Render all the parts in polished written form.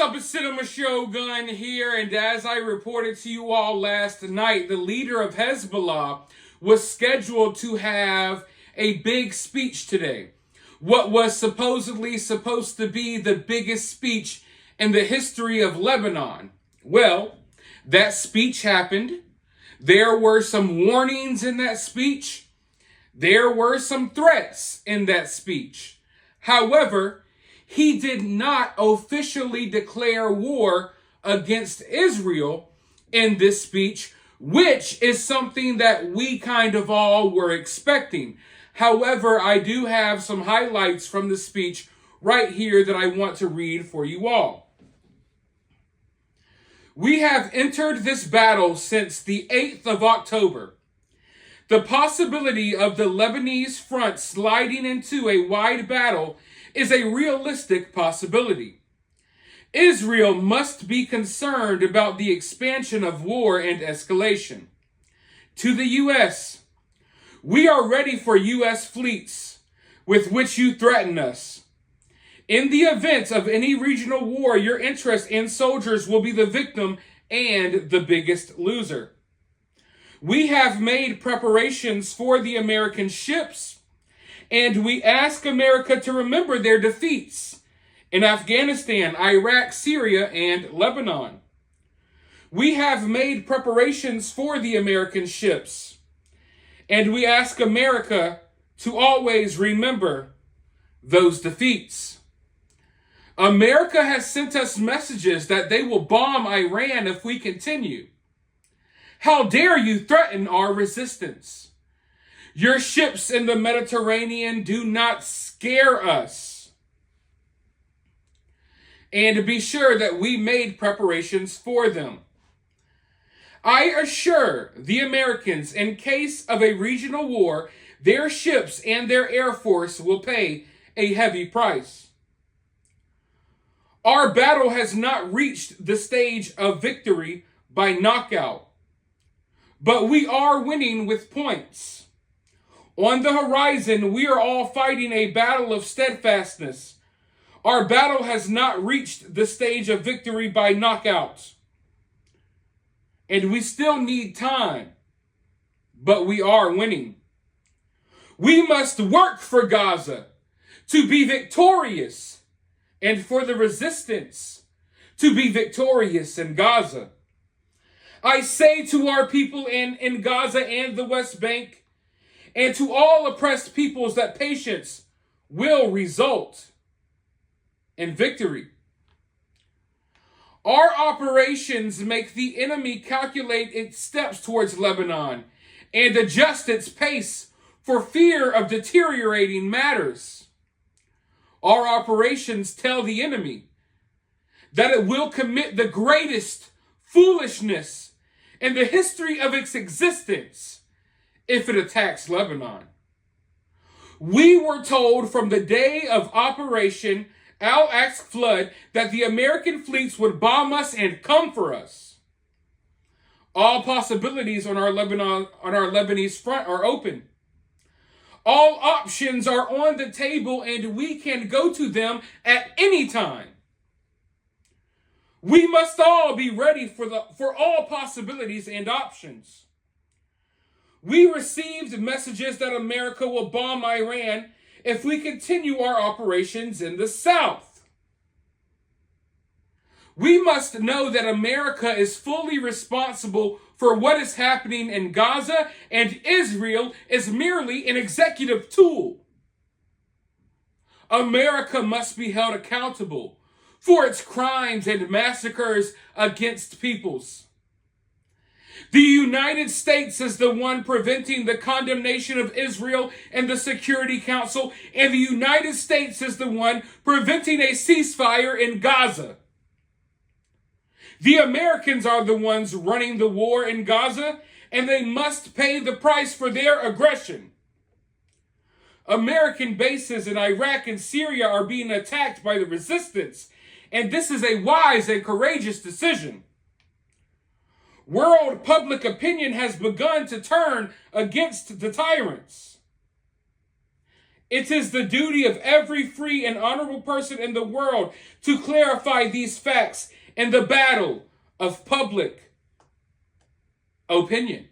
up? It's Cinema Shogun here, and as I reported to you all last night, the leader of Hezbollah was scheduled to have a big speech today. What was supposedly supposed to be the biggest speech in the history of Lebanon. Well, that speech happened. There were some warnings in that speech. There were some threats in that speech. However, he did not officially declare war against Israel in this speech, which is something that we kind of all were expecting. However, I do have some highlights from the speech right here that I want to read for you all. We have entered this battle since the 8th of October. The possibility of the Lebanese front sliding into a wide battle is a realistic possibility. Israel must be concerned about the expansion of war and escalation. To the U.S., we are ready for U.S. fleets with which you threaten us. In the event of any regional war, your interest in soldiers will be the victim and the biggest loser. We have made preparations for the American ships, and we ask America to remember their defeats in Afghanistan, Iraq, Syria, and Lebanon. We have made preparations for the American ships, and we ask America to always remember those defeats. America has sent us messages that they will bomb Iran if we continue. How dare you threaten our resistance? Your ships in the Mediterranean do not scare us. And be sure that we made preparations for them. I assure the Americans, in case of a regional war, their ships and their air force will pay a heavy price. Our battle has not reached the stage of victory by knockout, but we are winning with points. On the horizon, we are all fighting a battle of steadfastness. Our battle has not reached the stage of victory by knockout. And we still need time, but we are winning. We must work for Gaza to be victorious, and for the resistance to be victorious in Gaza. I say to our people in Gaza and the West Bank, and to all oppressed peoples, that patience will result in victory. Our operations make the enemy calculate its steps towards Lebanon and adjust its pace for fear of deteriorating matters. Our operations tell the enemy that it will commit the greatest foolishness in the history of its existence if it attacks Lebanon. We were told from the day of Operation Al-Aqsa Flood that the American fleets would bomb us and come for us. All possibilities on our Lebanese front are open. All options are on the table, and we can go to them at any time. We must all be ready for all possibilities and options. We received messages that America will bomb Iran if we continue our operations in the south. We must know that America is fully responsible for what is happening in Gaza, and Israel is merely an executive tool. America must be held accountable for its crimes and massacres against peoples. The United States is the one preventing the condemnation of Israel in the Security Council, and the United States is the one preventing a ceasefire in Gaza. The Americans are the ones running the war in Gaza, and they must pay the price for their aggression. American bases in Iraq and Syria are being attacked by the resistance, and this is a wise and courageous decision. World public opinion has begun to turn against the tyrants. It is the duty of every free and honorable person in the world to clarify these facts in the battle of public opinion.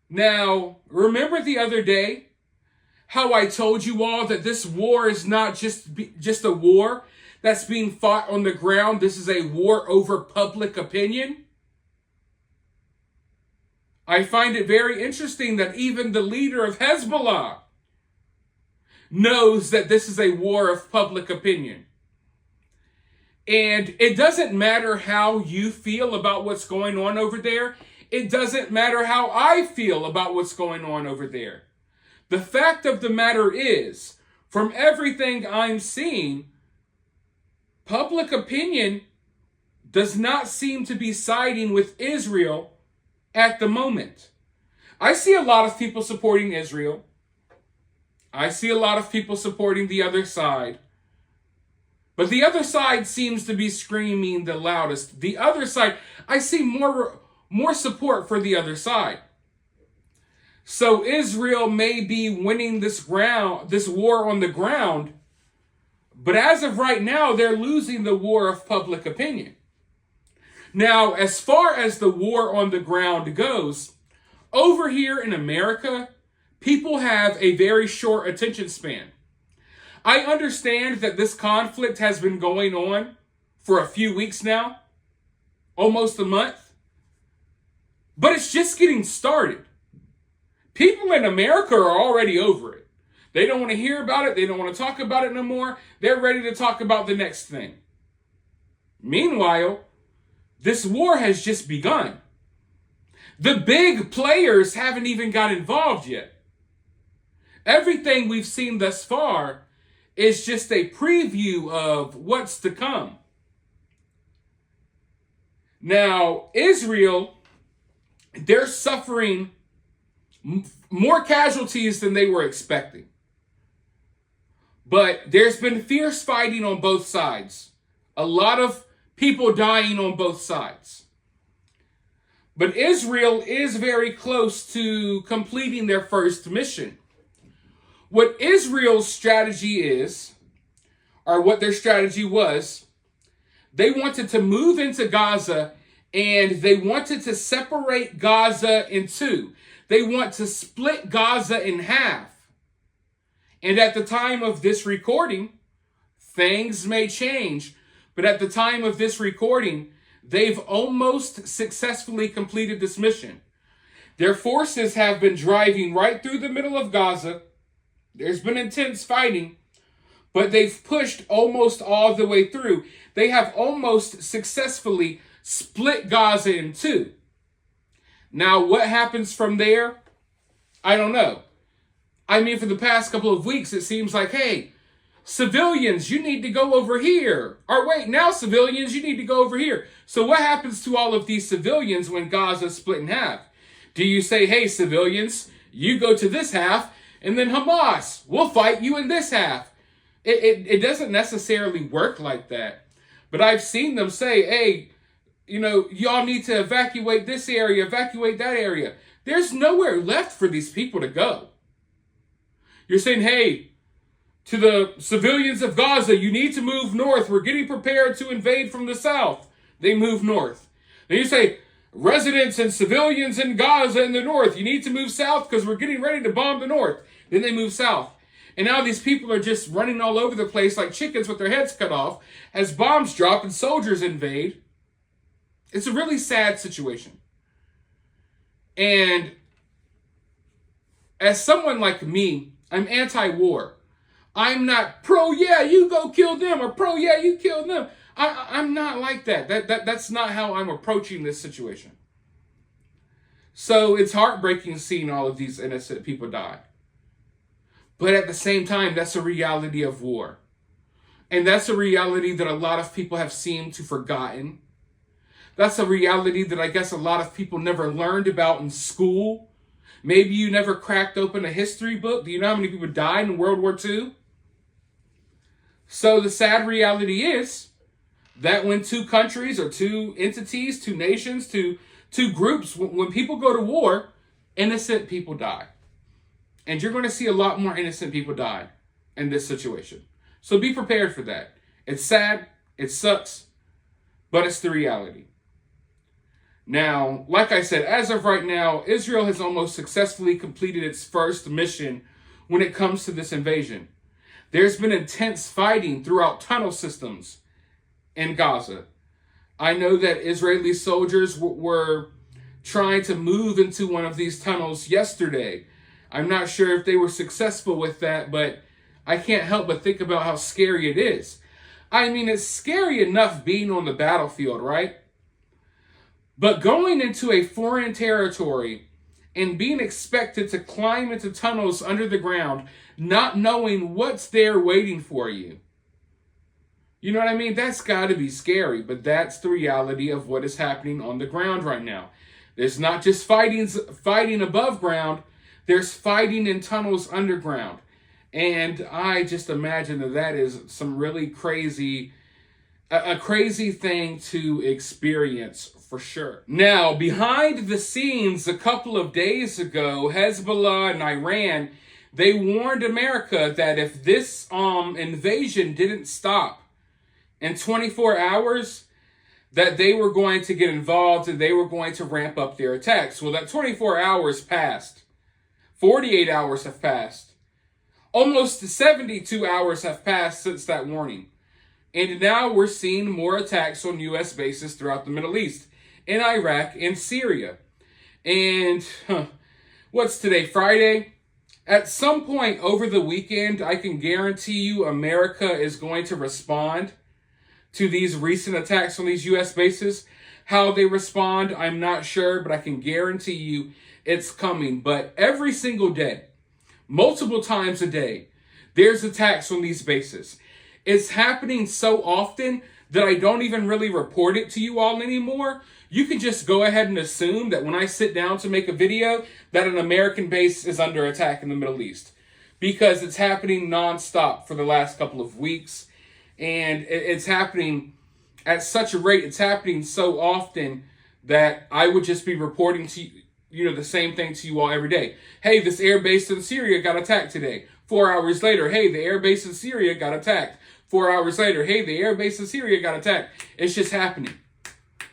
Now, remember the other day how I told you all that this war is not just a war that's being fought on the ground. This is a war over public opinion. I find it very interesting that even the leader of Hezbollah knows that this is a war of public opinion. And it doesn't matter how you feel about what's going on over there. It doesn't matter how I feel about what's going on over there. The fact of the matter is, from everything I'm seeing, public opinion does not seem to be siding with Israel at the moment. I see a lot of people supporting Israel. I see a lot of people supporting the other side. But the other side seems to be screaming the loudest. The other side, I see more support for the other side. So Israel may be winning this war on the ground, but as of right now, they're losing the war of public opinion. Now, as far as the war on the ground goes, over here in America, people have a very short attention span. I understand that this conflict has been going on for a few weeks now, almost a month, but it's just getting started. People in America are already over it. They don't want to hear about it. They don't want to talk about it no more. They're ready to talk about the next thing. Meanwhile, this war has just begun. The big players haven't even got involved yet. Everything we've seen thus far is just a preview of what's to come. Now, Israel, they're suffering more casualties than they were expecting. But there's been fierce fighting on both sides. A lot of people dying on both sides. But Israel is very close to completing their first mission. What Israel's strategy is, or what their strategy was, they wanted to move into Gaza and they wanted to separate Gaza in two. They want to split Gaza in half. And at the time of this recording, things may change, but at the time of this recording, they've almost successfully completed this mission. Their forces have been driving right through the middle of Gaza. There's been intense fighting, but they've pushed almost all the way through. They have almost successfully split Gaza in two. Now, what happens from there? I don't know. I mean, for the past couple of weeks, it seems like, hey, civilians, you need to go over here. Or wait, now civilians, you need to go over here. So what happens to all of these civilians when Gaza is split in half? Do you say, hey, civilians, you go to this half, and then Hamas, we'll fight you in this half? It doesn't necessarily work like that. But I've seen them say, hey, y'all need to evacuate this area, evacuate that area. There's nowhere left for these people to go. You're saying, hey, to the civilians of Gaza, you need to move north. We're getting prepared to invade from the south. They move north. Then you say, residents and civilians in Gaza in the north, you need to move south because we're getting ready to bomb the north. Then they move south. And now these people are just running all over the place like chickens with their heads cut off as bombs drop and soldiers invade. It's a really sad situation. And as someone like me, I'm anti-war. I'm not pro, yeah, you go kill them, or pro, yeah, you kill them. I'm not like that. That's not how I'm approaching this situation. So it's heartbreaking seeing all of these innocent people die. But at the same time, that's a reality of war. And that's a reality that a lot of people have seemed to forgotten. That's a reality that I guess a lot of people never learned about in school. Maybe you never cracked open a history book. Do you know how many people died in World War II? So the sad reality is that when two countries or two entities, two nations, two groups, when people go to war, innocent people die. And you're going to see a lot more innocent people die in this situation. So be prepared for that. It's sad, it sucks, but it's the reality. Now, like I said, as of right now, Israel has almost successfully completed its first mission when it comes to this invasion. There's been intense fighting throughout tunnel systems in Gaza. I know that Israeli soldiers were trying to move into one of these tunnels yesterday. I'm not sure if they were successful with that, but I can't help but think about how scary it is. I mean, it's scary enough being on the battlefield, right? But going into a foreign territory and being expected to climb into tunnels under the ground, not knowing what's there waiting for you. You know what I mean? That's got to be scary, but that's the reality of what is happening on the ground right now. There's not just fighting above ground, there's fighting in tunnels underground. And I just imagine that is some really crazy, a crazy thing to experience for sure. Now, behind the scenes, a couple of days ago, Hezbollah and Iran, they warned America that if this invasion didn't stop in 24 hours, that they were going to get involved and they were going to ramp up their attacks. Well, that 24 hours passed. 48 hours have passed. Almost 72 hours have passed since that warning. And now we're seeing more attacks on U.S. bases throughout the Middle East, in Iraq and Syria. And what's today, Friday? At some point over the weekend, I can guarantee you America is going to respond to these recent attacks on these U.S. bases. How they respond, I'm not sure, but I can guarantee you it's coming. But every single day, multiple times a day, there's attacks on these bases. It's happening so often that I don't even really report it to you all anymore. You can just go ahead and assume that when I sit down to make a video, that an American base is under attack in the Middle East. Because it's happening nonstop for the last couple of weeks. And it's happening at such a rate, it's happening so often that I would just be reporting to you, the same thing to you all every day. Hey, this air base in Syria got attacked today. 4 hours later, hey, the air base in Syria got attacked. 4 hours later, hey, the air base in Syria got attacked. It's just happening.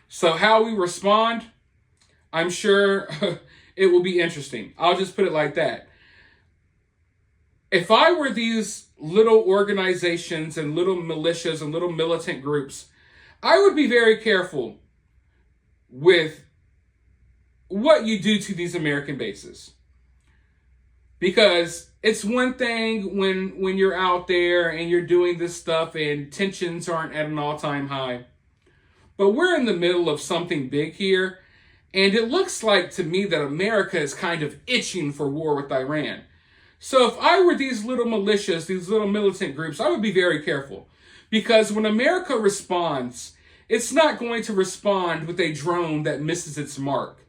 So how we respond, I'm sure it will be interesting. I'll just put it like that. If I were these little organizations and little militias and little militant groups, I would be very careful with what you do to these American bases. Because it's one thing when you're out there and you're doing this stuff and tensions aren't at an all-time high. But we're in the middle of something big here. And it looks like to me that America is kind of itching for war with Iran. So if I were these little militias, these little militant groups, I would be very careful. Because when America responds, it's not going to respond with a drone that misses its mark.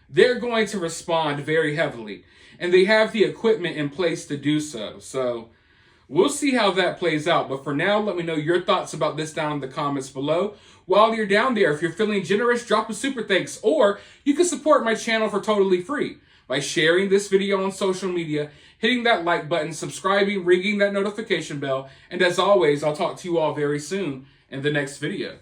They're going to respond very heavily. And they have the equipment in place to do so. So we'll see how that plays out. But for now, let me know your thoughts about this down in the comments below. While you're down there, if you're feeling generous, drop a super thanks. Or you can support my channel for totally free by sharing this video on social media, hitting that like button, subscribing, ringing that notification bell. And as always, I'll talk to you all very soon in the next video.